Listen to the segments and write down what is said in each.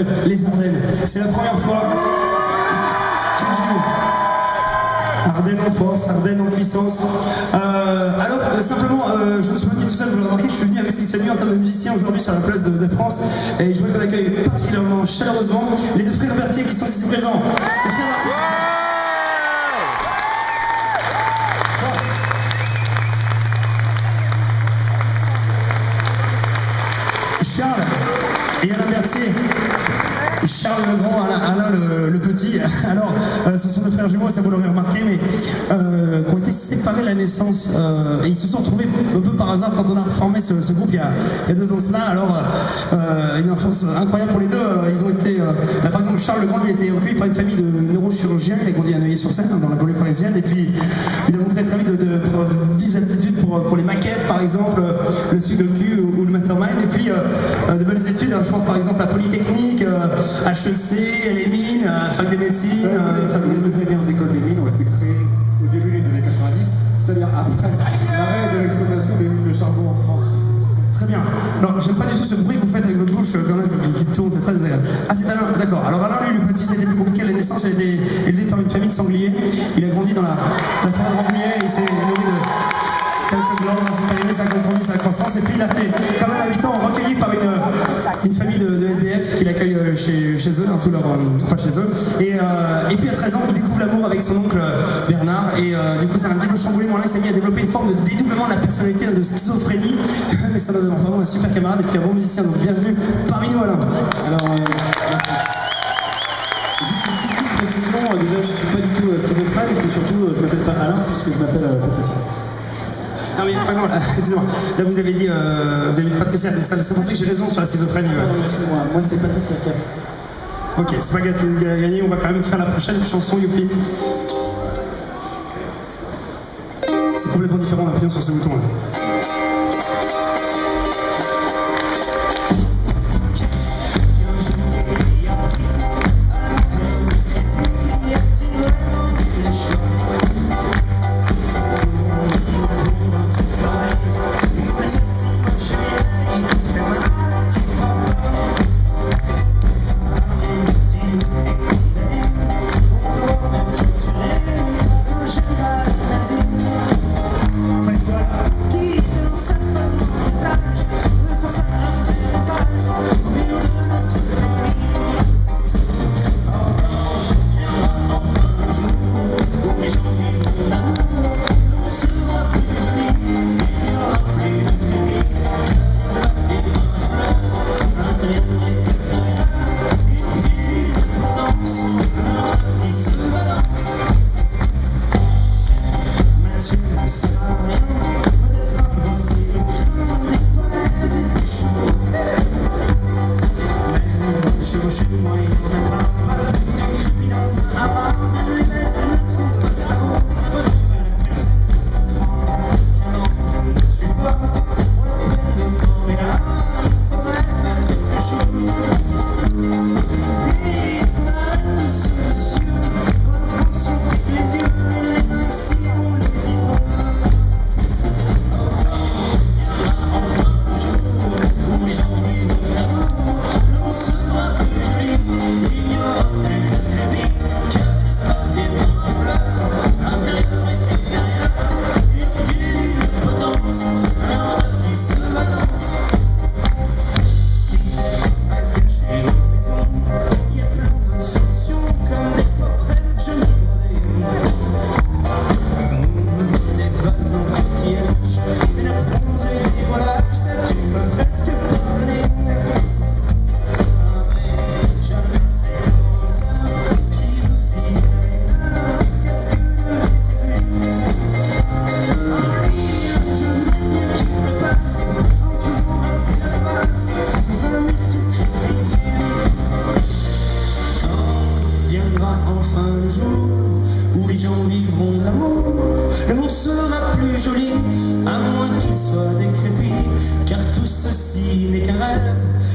s'appelle les Ardennes. C'est la première fois que je joue. Ardennes en force, Ardennes en puissance. Alors, simplement, je ne suis pas venu tout seul, vous l'avez remarqué, je suis venu avec ce qui se fait mieux en termes de musiciens aujourd'hui sur la place de France. Et je voudrais qu'on accueille particulièrement chaleureusement les deux frères Berthier qui sont ici présents. Les frères Berthier sont... Charles et Alain Berthier. Charles le grand, Alain le petit. Alors, ce sont deux frères jumeaux, ça vous l'aurez remarqué, mais qui ont été séparés à la naissance. Et ils se sont retrouvés un peu par hasard quand on a reformé ce groupe il y a 2 ans de cela. Alors, une enfance incroyable pour les deux. Ils ont été, par exemple, Charles le grand, lui a été recueilli par une famille de neurochirurgiens. Il a grandi à Neuilly-sur-Seine, dans la banlieue parisienne. Et puis, il a montré très vite de vives aptitudes pour les maquettes, par exemple, le sudoku ou le mastermind. Et puis, de belles études. Je pense par exemple à Polytechnique, HEC, les mines, fac de médecine. Les premières écoles des mines ont été créées au début des années 90, c'est-à-dire après l'arrêt de l'exploitation des mines de charbon en France. Très bien. Alors, j'aime pas du tout ce bruit que vous faites avec votre bouche, qui tourne, c'est très désagréable. Ah, c'est Alain, d'accord. Alors, Alain, lui, le petit, ça a été plus compliqué à la naissance, il a été élevé par une famille de sangliers. Il a grandi dans la forêt de Rambouillet, il s'est nourri de quelques blancs dans ses périmètres, ça a compromis sa croissance. Et puis, il a été quand même à 8 ans recueilli par une famille de SDF qui l'accueille chez eux, sous leur, enfin chez eux. Et puis, à 13 ans, il découvre l'amour avec son oncle Bernard. Et du coup, ça a un petit peu chamboulé. Mon Alain s'est mis à développer une forme de dédoublement de la personnalité, de schizophrénie. Mais ça donne vraiment un super camarade et puis un bon musicien. Donc, bienvenue parmi nous, Alain. Alors, merci. Juste une petite précision, déjà je ne suis pas du tout schizophrène et puis surtout je ne m'appelle pas Alain puisque je m'appelle Patricia. Non mais par exemple, excusez-moi, là vous avez dit Patricia, donc c'est pour ça que j'ai raison sur la schizophrénie. Non, excusez-moi, moi c'est Patricia Casse. Ok, c'est pas gagné, on va quand même faire la prochaine chanson, youpi. C'est complètement différent en appuyant sur ce bouton là.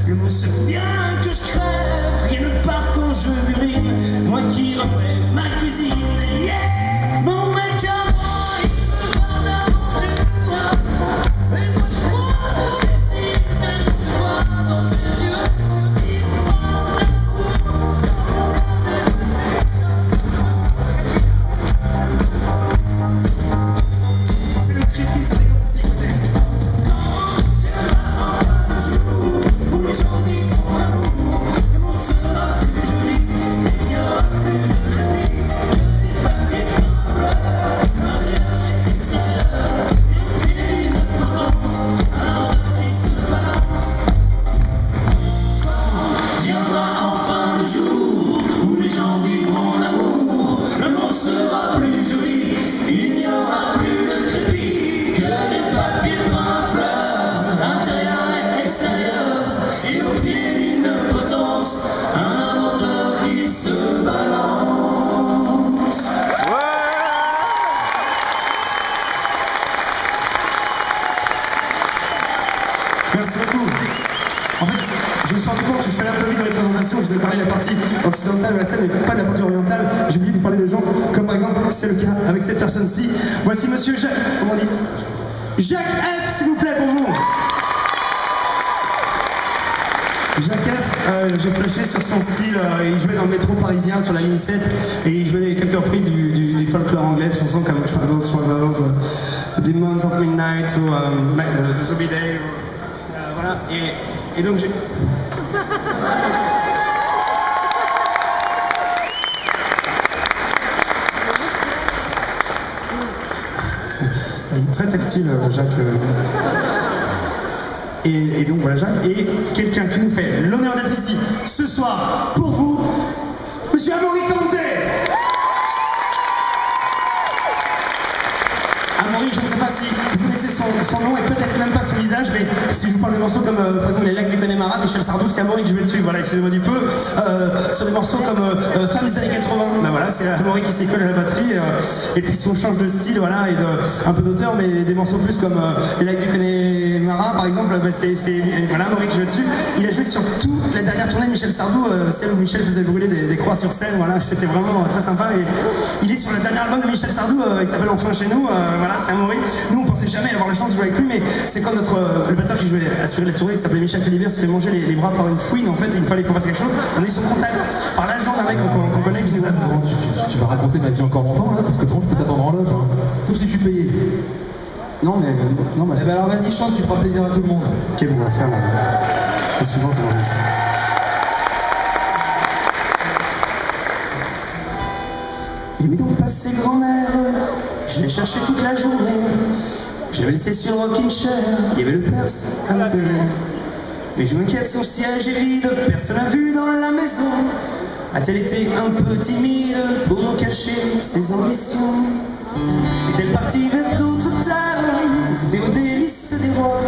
Le monde se fout bien que je crève, rien ne part quand je m'urine. Moi qui refais ma cuisine, yeah. Mon mec à moi, il me parle d'aventure. Mais moi je crois que je l'ai dit, tellement je vois dans ses yeux. Il me parle vous ai parlé de la partie occidentale de la scène, mais pas de la partie orientale. J'ai oublié de vous parler de gens comme par exemple, c'est le cas avec cette personne-ci. Voici monsieur Jacques, comment on dit, Jacques F, s'il vous plaît, pour vous. Jacques F, j'ai flashé sur son style, il jouait dans le métro parisien sur la ligne 7 et il jouait quelques reprises du folklore anglais, des chansons comme Travel, The Demons of Midnight ou The Zombie Day, voilà, et donc j'ai... Il est très tactile, Jacques. Et donc voilà, Jacques, et quelqu'un qui nous fait l'honneur d'être ici ce soir pour vous, Monsieur Amaury Kanté. Amaury, je ne sais pas si vous connaissez son nom et peut-être même pas son visage, mais si je vous parle de morceaux comme par exemple Les Lacs du Connemara, Michel Sardou, c'est Amaury que je vais dessus, voilà, excusez-moi du peu. Sur des morceaux comme Femmes des années 80, ben voilà, c'est Amaury qui s'y colle à la batterie. Et puis si on change de style, voilà, et un peu d'auteur, mais des morceaux plus comme Les Lacs du Connemara, par exemple, ben voilà, Amaury que je vais dessus. Il a joué sur toute la dernière tournée de Michel Sardou, celle où Michel faisait brûler des croix sur scène, voilà, c'était vraiment très sympa. Et il est sur le dernier album de Michel Sardou qui s'appelle Enfin chez nous, voilà, c'est Amaury. Nous on pensait jamais avoir la chance de jouer avec lui, mais c'est quand le batteur qui jouait assurer la tournée, qui s'appelait Michel Philibert, se fait manger les bras par une fouine. En fait, il fallait qu'on fasse quelque chose. On a eu son contact par l'agent d'un mec qu'on connaît qui nous a... Tu vas raconter ma vie encore longtemps là, parce que je peux t'attendre en loge, hein. Sauf si je suis payé. Non mais... Non, bah, eh ben alors vas-y, chante, tu feras plaisir à tout le monde. Ok, bon, on va faire la suivante. Il m'est donc passé grand-mère, je l'ai cherché toute la journée. Je l'avais laissé sur le rocking chair, il y avait le Perse à la télé. Mais je m'inquiète, son siège est vide, personne n'a vu dans la maison. A-t-elle été un peu timide pour nous cacher ses ambitions? Est-elle partie vers d'autres terres, goûter aux délices des rois,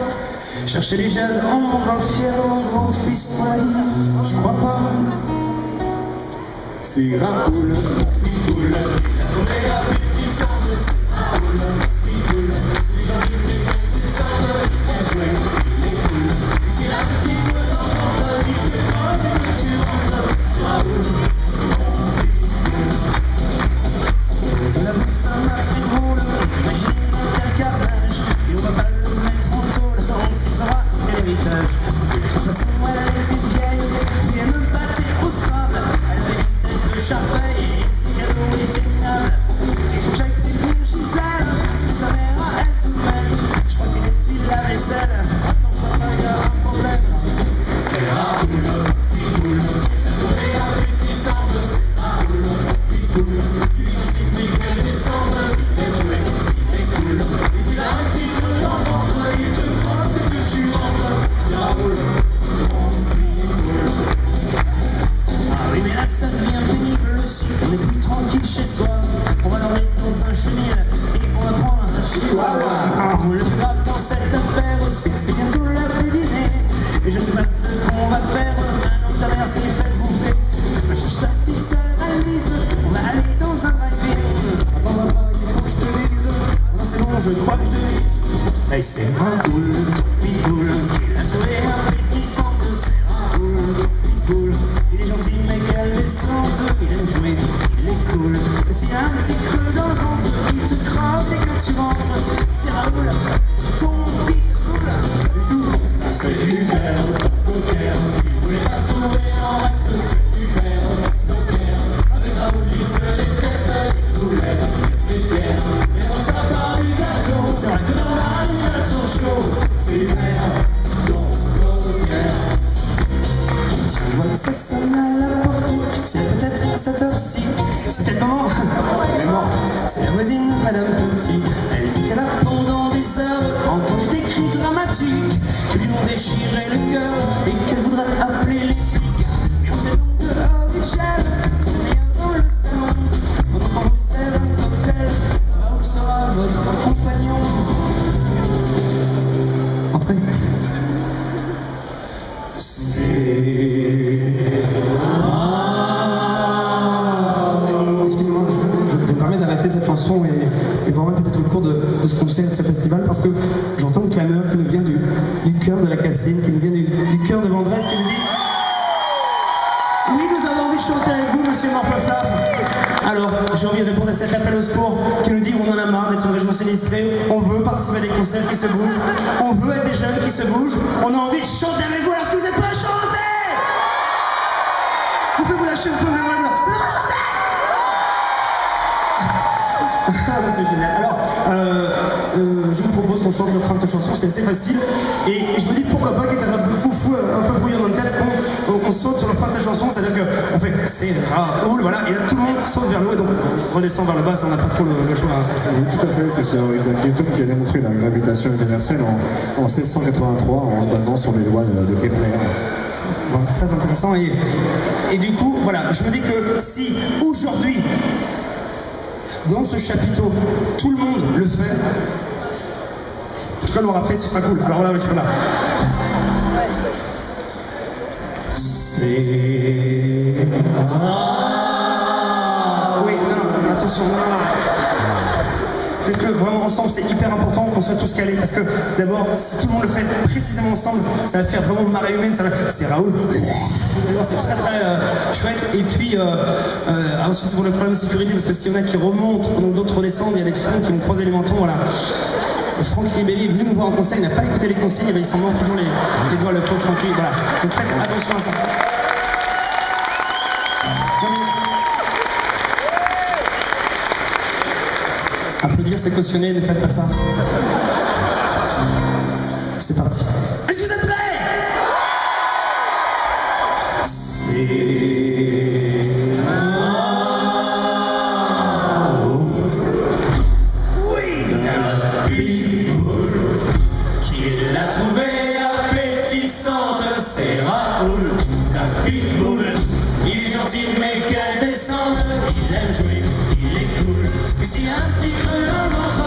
chercher les jades en montant le fier, mon grand fils, ton ami? Je crois pas. C'est Raoul. Je l'avoue, ça m'a fait drôle, imaginez un tel carnage, et on va pas le mettre en tôle, on s'y fera l'héritage. De toute façon, elle était vieille, puis elle me battait au Scrabble, elle avait une tête de charpey et ses cadeaux étaient minables. Il faut que j'aille prévenir Gisèle, c'était sa mère à elle tout de même, je crois qu'elle essuie la vaisselle. Attends, papa, il y a un problème. C'est Raoul, Pitbull, et un petit centre, c'est Raoul, Pitbull. Ça devient pénible aussi, on est plus tranquille chez soi. On va l'emmener dans un chenil et on va prendre un chihuahua. Le plus grave dans cette affaire, c'est que c'est bientôt l'heure du dîner. Et je ne sais pas ce qu'on va faire maintenant que ta mère s'est fait bouffer. Je cherche ta petite sœur Alice, on va aller dans un drive-in. Attends papa, il faut que je te dise. Non c'est bon, je crois que je te dis. Hey, c'est Raoul, Pitbull, il a trouvé un petit centre, c'est Raoul, Pitbull. Il est gentil mais quelle descente, il aime jouer, il est cool. Mais s'il y a un petit creux dans le ventre, il te croque dès que tu rentres. C'est Raoul, ton Pitbull. C'est Hubert, Docker, il voulait pas se trouver en reste, c'est Hubert, Docker. Avec Raoul, il se les teste, les boulettes, les pierres. Mais dans sa part du gâteau, c'est vrai que dans l'animation show, c'est Hubert, Docker. Tiens, voilà, ça sonne à la porte, c'est peut-être à cette heure-ci. C'est peut-être maman. Elle est morte. C'est la voisine, Madame Petit. Elle dit qu'elle a pendant des heures entendu des cris dramatiques qui lui ont déchiré le cœur et qu'elle voudrait appeler les flics. Mais entrez donc dehors, dit-elle, la meilleure dans le salon. Pendant qu'on vous sert un cocktail, Raoul sera votre compagnon. Entrez. Excusez-moi, je me permets d'arrêter cette chanson et voir peut-être le cours de ce concert, de ce festival, parce que j'entends une clameur qui nous vient du cœur de la Cassine, qui nous vient du cœur de Vendresse, qui nous dit Oui, nous avons envie de chanter avec vous, monsieur Morpeflaf. Alors, j'ai envie de répondre à cet appel au secours qui nous dit qu'on en a marre d'être une région sinistrée, on veut participer à des concerts qui se bougent, on veut être des jeunes qui se bougent, on a envie de chanter avec vous, est-ce que vous êtes prêts à chanter? Vous pouvez vous lâcher un peu les mains, vous allez chanter? C'est génial. Alors, je vous propose qu'on chante le refrain de cette chanson, c'est assez facile. Et je me dis pourquoi pas, qu'il est un peu foufou, un peu brouillon dans le tête, on saute sur le refrain de cette chanson, c'est-à-dire qu'on fait c'est Raoul, voilà, et là tout le monde saute vers le haut, et donc on redescend vers le bas, ça on n'a pas trop le choix. Hein, oui, tout à fait, c'est sur Isaac Newton qui a démontré la gravitation universelle en 1683 en se basant sur les lois de Kepler. C'est très intéressant, et du coup, voilà, je me dis que si aujourd'hui, dans ce chapiteau, tout le monde le fait. En tout cas, l'aura fait, ce sera cool. Alors là, je suis là. C'est... Oui, non, attention, non. C'est que vraiment ensemble, c'est hyper important qu'on soit tous calés. Parce que d'abord, si tout le monde le fait précisément ensemble, ça va faire vraiment marée humaine. C'est Raoul. C'est très très chouette. Et puis, ensuite, c'est pour le problème de sécurité. Parce que s'il y en a qui remontent, pendant que d'autres redescendent, il y a des francs qui me croisent les mentons. Voilà. Franck Ribéry est venu nous voir en conseil, il n'a pas écouté les consignes, il s'en mord toujours les doigts, le pauvre Francky. Voilà. Donc faites attention à ça. Applaudir, c'est cautionner, ne faites pas ça. C'est parti. Est-ce que vous êtes prêts? Oui, la pitbull qui l'a trouvée appétissante, c'est Raoul. La pitbull, il est gentil mais qu'elle descende, il aime jouer, il est cool. Et s'il y a un petit creux dans le ventre,